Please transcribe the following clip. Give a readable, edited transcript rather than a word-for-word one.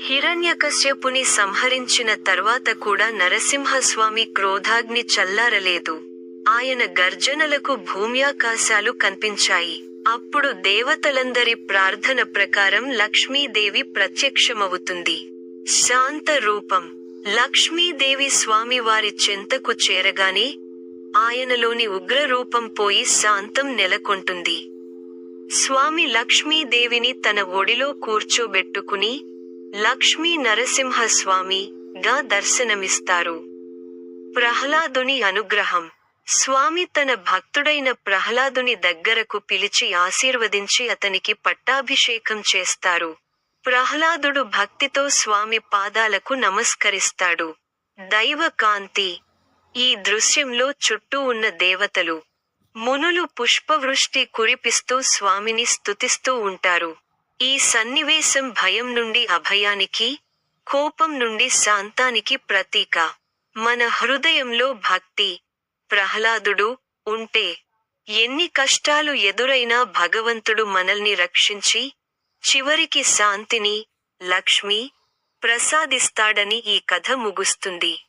హిరణ్యకశ్యపుని సంహరించిన తర్వాత కూడా నరసింహస్వామి క్రోధాగ్ని చల్లారలేదు. ఆయన గర్జనలకు భూమ్యాకాశాలు కనిపించాయి. అప్పుడు దేవతలందరి ప్రార్థన ప్రకారం లక్ష్మీదేవి ప్రత్యక్షమవుతుంది. శాంత రూపం. లక్ష్మీదేవి స్వామివారి చెంతకు చేరగానే ఆయనలోని ఉగ్రరూపం పోయి శాంతం నెలకొంటుంది. స్వామి లక్ష్మీదేవిని తన ఒడిలో కూర్చోబెట్టుకుని లక్ష్మీ నరసింహస్వామి గా దర్శనమిస్తారు. ప్రహ్లాదుని అనుగ్రహం. స్వామి తన భక్తుడైన ప్రహ్లాదుని దగ్గరకు పిలిచి ఆశీర్వదించి అతనికి పట్టాభిషేకం చేస్తారు. ప్రహ్లాదుడు భక్తితో స్వామి పాదాలకు నమస్కరిస్తాడు. దైవ కాంతి. ఈ దృశ్యంలో చుట్టూ ఉన్న దేవతలు, మునులు పుష్పవృష్టి కురిపిస్తూ స్వామిని స్తుతిస్తూ ఉంటారు. ఈ సన్నివేశం భయం నుండి అభయానికి, కోపం నుండి శాంతానికి ప్రతీక. మన హృదయంలో భక్తి, ప్రహ్లాదుడు ఉంటే ఎన్ని కష్టాలు ఎదురైనా భగవంతుడు మనల్ని రక్షించి చివరికి శాంతిని, లక్ష్మి ప్రసాదిస్తాడని ఈ కథ ముగుస్తుంది.